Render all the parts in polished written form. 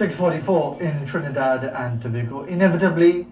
6:44 in Trinidad and Tobago. Inevitably,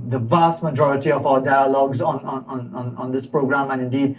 the vast majority of our dialogues on this program and indeed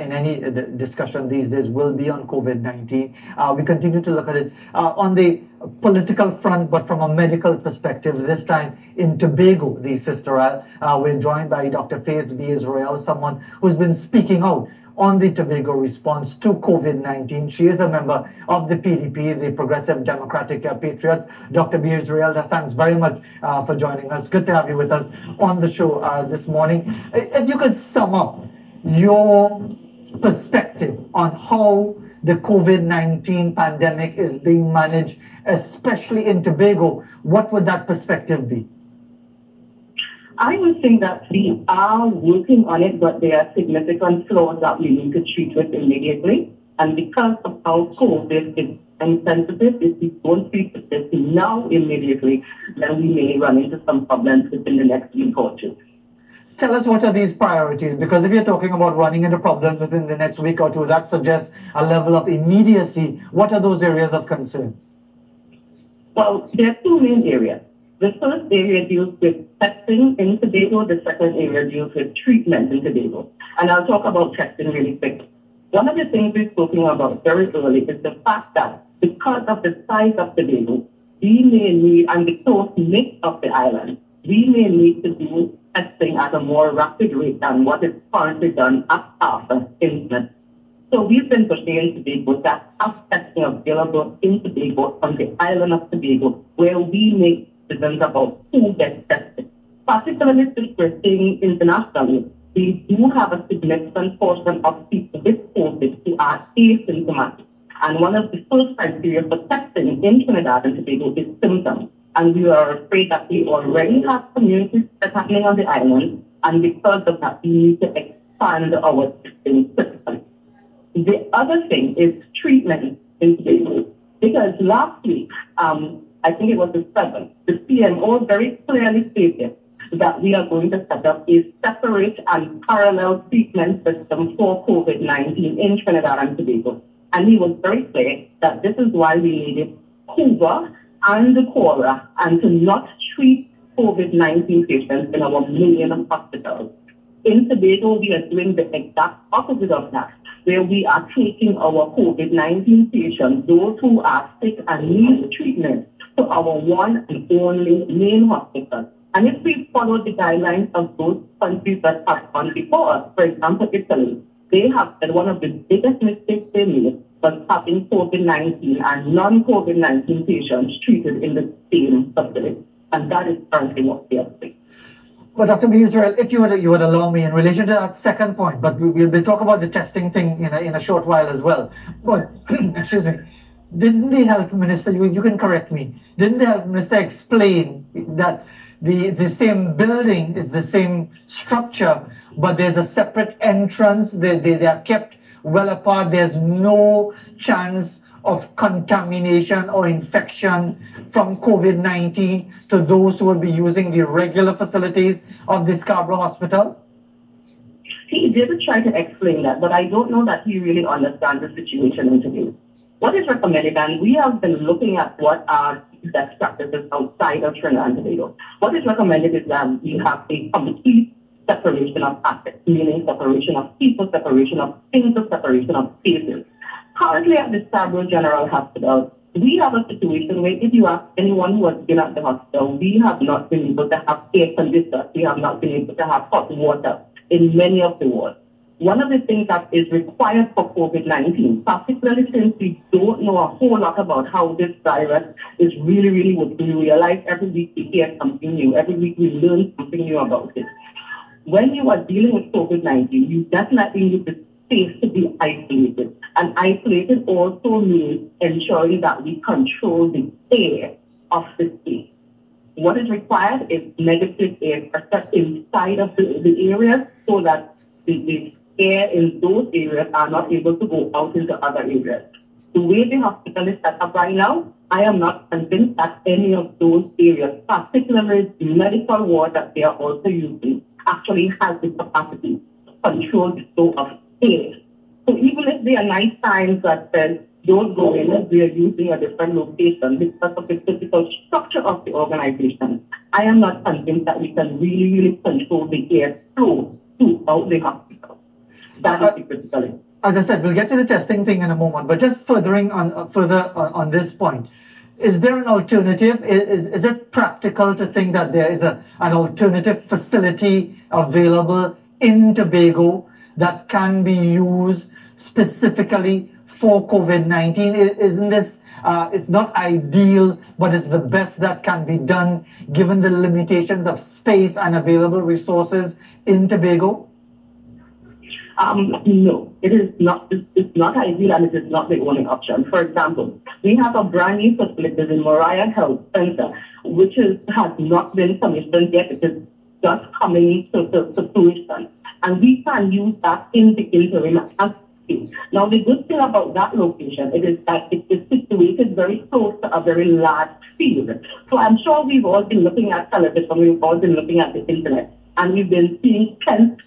in any discussion these days will be on COVID-19. We continue to look at it on the political front, but from a medical perspective. This time in Tobago, B.Yisrael, we're joined by Dr. B.Yisrael, someone who's been speaking out on the Tobago response to COVID-19. She is a member of the PDP, the Progressive Democratic Patriots. Dr. B.Yisrael, thanks very much for joining us. Good to have you with us on the show this morning. If you could sum up your perspective on how the COVID-19 pandemic is being managed, especially in Tobago, what would that perspective be? I would think that we are working on it, but there are significant flaws that we need to treat with immediately. And because of how COVID is insensitive, if we don't treat this now immediately, then we may run into some problems within the next week or two. Tell us, what are these priorities? Because if you're talking about running into problems within the next week or two, that suggests a level of immediacy. What are those areas of concern? Well, there are two main areas. The first area deals with testing in Tobago. The second area deals with treatment in Tobago. And I'll talk about testing really quick. One of the things we've spoken about very early is the fact that because of the size of Tobago, we may need, and the close mix of the island, we may need to do testing at a more rapid rate than what is currently done at Arthur incident. So we've been pursuing Tobago that have testing available in Tobago on the island of Tobago, where we make decisions about who gets tested. Particularly since we're seeing internationally, we do have a significant portion of people with COVID who are asymptomatic. And one of the first criteria for testing in Trinidad and Tobago is symptoms. And we are afraid that we already have communities that's happening on the island, and because of that, we need to expand our testing system. The other thing is treatment in Tobago, because last week, I think it was the 7th, the CMO very clearly stated that we are going to set up a separate and parallel treatment system for COVID-19 in Trinidad and Tobago. And he was very clear that this is why we needed Cuba and the Cora, and to not treat COVID-19 patients in our million hospitals. In Tobago, we are doing the exact opposite of that, where we are taking our COVID-19 patients, those who are sick and need treatment, to our one and only main hospital. And if we follow the guidelines of those countries that have gone before us, for example, Italy, they have said one of the biggest mistakes they made was having COVID-19 and non-COVID-19 patients treated in the same facility. And that is currently what we are doing. But Dr. B.Yisrael, if you would allow me, in relation to that second point, but we'll talk about the testing thing in a short while as well. But, excuse me, didn't the health minister, you can correct me, didn't the health minister explain that the same building is the same structure, but there's a separate entrance, they are kept well apart, there's no chance of contamination or infection from COVID-19 to those who will be using the regular facilities of the Scarborough Hospital? He did try to explain that, but I don't know that he really understands the situation in Tobago. What is recommended, and we have been looking at what are best practices outside of Trinidad and Tobago. What is recommended is that we have a complete separation of assets, meaning separation of people, separation of things, separation of spaces. Currently at the Scarborough General Hospital, we have a situation where if you ask anyone who has been at the hospital, we have not been able to have air conditioners, we have not been able to have hot water in many of the wards. One of the things that is required for COVID-19, particularly since we don't know a whole lot about how this virus is really what we realize every week we hear something new, every week we learn something new about it. When you are dealing with COVID-19, you definitely need the space to be isolated. And isolated also means ensuring that we control the air of the space. What is required is negative air pressure inside of the areas so that the air in those areas are not able to go out into other areas. The way the hospital is set up right now, I am not convinced that any of those areas, particularly the medical ward that they are also using, actually has the capacity to control the flow of air. So even if there are nice signs that says don't go in. We are using a different location because of the physical structure of the organization. I am not convinced that we can really control the airflow throughout the hospital. That is the critical issue. As I said, we'll get to the testing thing in a moment, but just furthering on this point, is there an alternative? Is it practical to think that there is an alternative facility available in Tobago that can be used specifically for COVID-19? Isn't this, it's not ideal, but it's the best that can be done given the limitations of space and available resources in Tobago? No, it is not. It's not ideal, and it is not the only option. For example, we have a brand new facility in Moriah Health Center, which has not been commissioned yet. It is just coming to fruition, and we can use that in the interim. Now, the good thing about that location is that it is situated very close to a very large field. So I'm sure we've all been looking at television, we've all been looking at the internet, and we've been seeing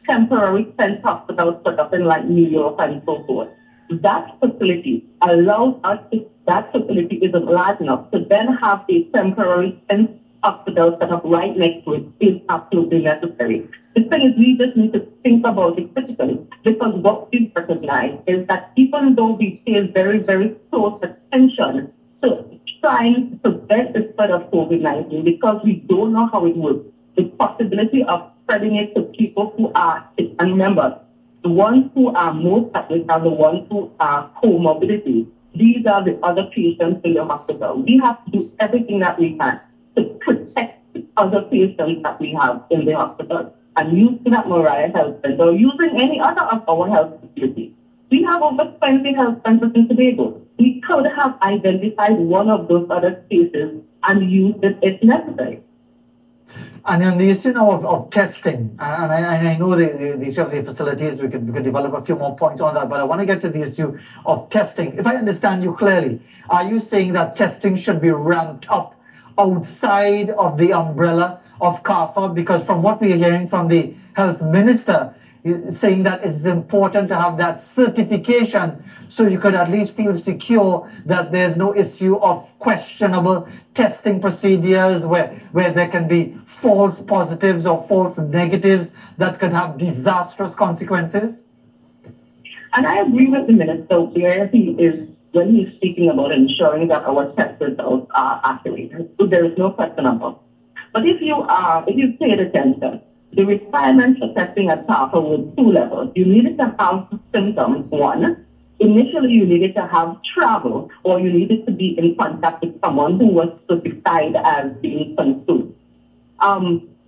temporary tent hospitals set up in like New York and so forth. That facility allows us, if that facility isn't large enough, to then have a temporary tent hospital set up right next to it is absolutely necessary. The thing is, we just need to think about it critically, because what we recognize is that even though we pay very, very close attention to trying to prevent the spread of COVID-19, because we don't know how it works, the possibility of spreading it to people who are sick. And remember, the ones who are most at risk are the ones who are comorbidity. These are the other patients in the hospital. We have to do everything that we can to protect the other patients that we have in the hospital. And using that Moriah Health Center, or using any other of our health facilities. We have over 20 health centers in Tobago. We could have identified one of those other spaces and used it if necessary. And on the issue now of testing, and I know the issue of the facilities, we could develop a few more points on that, but I want to get to the issue of testing. If I understand you clearly, are you saying that testing should be ramped up outside of the umbrella of CARFA? Because from what we are hearing from the health minister, saying that it's important to have that certification so you could at least feel secure that there's no issue of questionable testing procedures where there can be false positives or false negatives that could have disastrous consequences? And I agree with the minister where he is when he's speaking about ensuring that our test results are accurate. So there is no question about it. But if you paid attention, the requirements for testing at CARFA were two levels. You needed to have symptoms, one. Initially, you needed to have travel, or you needed to be in contact with someone who was certified as being consumed.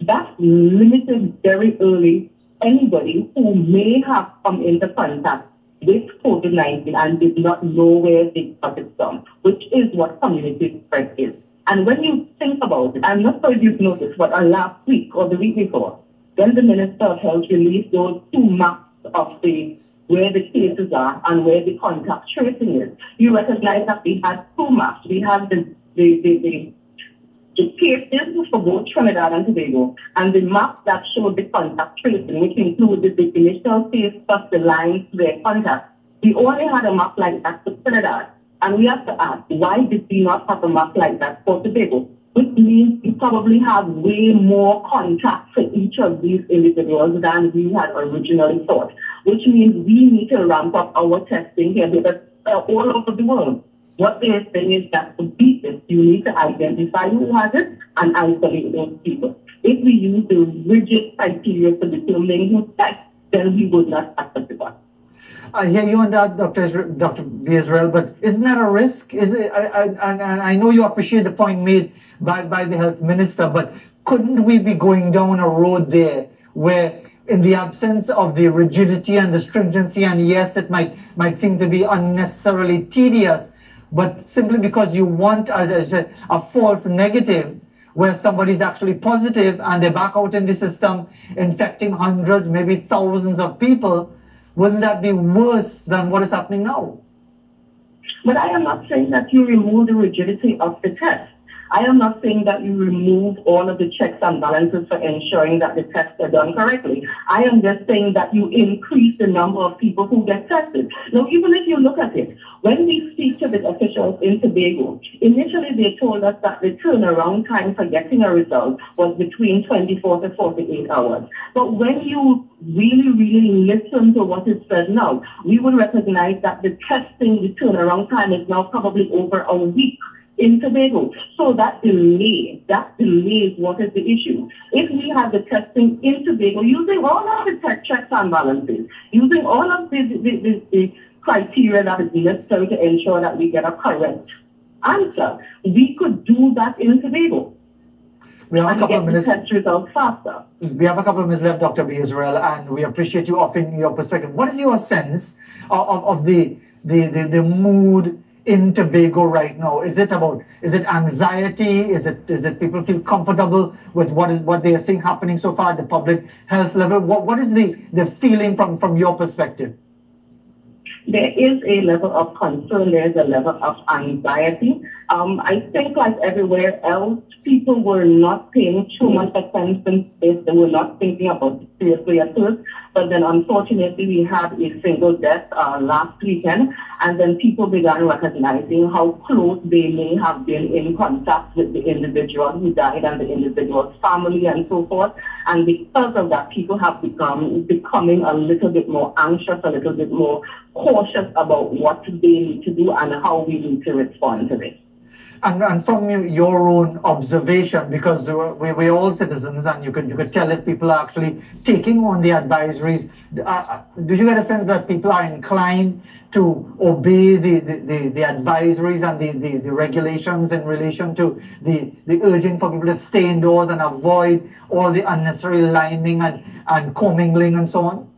That limited very early anybody who may have come into contact with COVID-19 and did not know where they got it from, which is what community spread is. And when you think about it, I'm not sure if you've noticed, but last week or the week before, when the Minister of Health released those two maps of where the cases are and where the contact tracing is, you recognize that we had two maps. We have the cases for both Trinidad and Tobago, and the map that showed the contact tracing, which included the initial case plus the lines to their contact. We only had a map like that for Trinidad, and we have to ask, why did we not have a map like that for Tobago? Which means we probably have way more contact for each of these individuals than we had originally thought, which means we need to ramp up our testing here because all over the world. What they're saying is that to beat this, you need to identify who has it and isolate those people. If we use the rigid criteria for determining who tests, then we would not accept it. I hear you on that, Dr. B.Yisrael, but isn't that a risk? Is it? I know you appreciate the point made by the health minister, but couldn't we be going down a road there where, in the absence of the rigidity and the stringency, and yes, it might seem to be unnecessarily tedious, but simply because you want, as I said, a false negative, where somebody's actually positive and they're back out in the system, infecting hundreds, maybe thousands of people, wouldn't that be worse than what is happening now? But I am not saying that you remove the rigidity of the test. I am not saying that you remove all of the checks and balances for ensuring that the tests are done correctly. I am just saying that you increase the number of people who get tested. Now, even if you look at it, when we speak to the officials in Tobago, initially they told us that the turnaround time for getting a result was between 24 to 48 hours. But when you really listen to what is said now, we will recognize that the testing, the turnaround time is now probably over a week in Tobago. So that delay is what is the issue. If we have the testing in Tobago using all of the checks and balances, using all of the criteria that is necessary to ensure that we get a correct answer, we could do that in Tobago. We have a couple of minutes. Test results faster. We have a couple of minutes left, Dr. B.Yisrael, and we appreciate you offering your perspective. What is your sense of the mood in Tobago right now? Is it anxiety? Is it people feel comfortable with what they are seeing happening so far at the public health level? What is the feeling from your perspective? There is a level of concern, there is a level of anxiety. I think like everywhere else, people were not paying too much attention to this. They were not thinking about it seriously at first. But then unfortunately, we had a single death last weekend. And then people began recognizing how close they may have been in contact with the individual who died and the individual's family and so forth. And because of that, people have becoming a little bit more anxious, a little bit more cautious about what they need to do and how we need to respond to this. And from your own observation, because we're all citizens, and you could tell if people are actually taking on the advisories, do you get a sense that people are inclined to obey the advisories and the regulations in relation to the urging for people to stay indoors and avoid all the unnecessary liming and commingling and so on?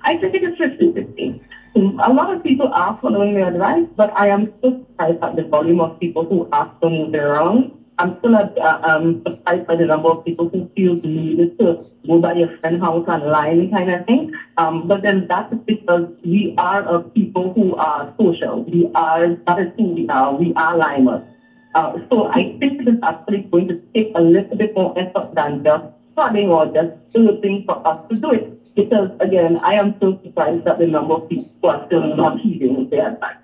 I think it is 50-50. A lot of people are following the advice, but I am still surprised at the volume of people who are still moving around. I'm still surprised by the number of people who feel the need to go by your friend's house and line kind of thing. But then that's because we are a people who are social. That is who we are. We are limers. So I think it is actually going to take a little bit more effort than just studying or just urging for us to do it. Because, again, I am so surprised at the number of people who are still not heeding their advice.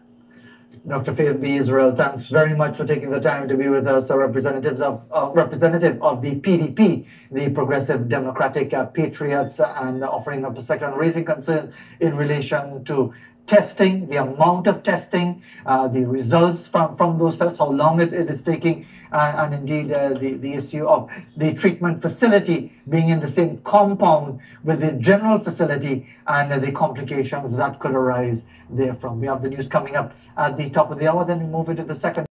Dr. Faith B.Yisrael, thanks very much for taking the time to be with us, representative of the PDP, the Progressive Democratic Patriots, and offering a perspective on raising concern in relation to testing, the amount of testing, the results from those tests, how long it is taking, and indeed the issue of the treatment facility being in the same compound with the general facility and the complications that could arise therefrom. We have the news coming up at the top of the hour, then we move into the second.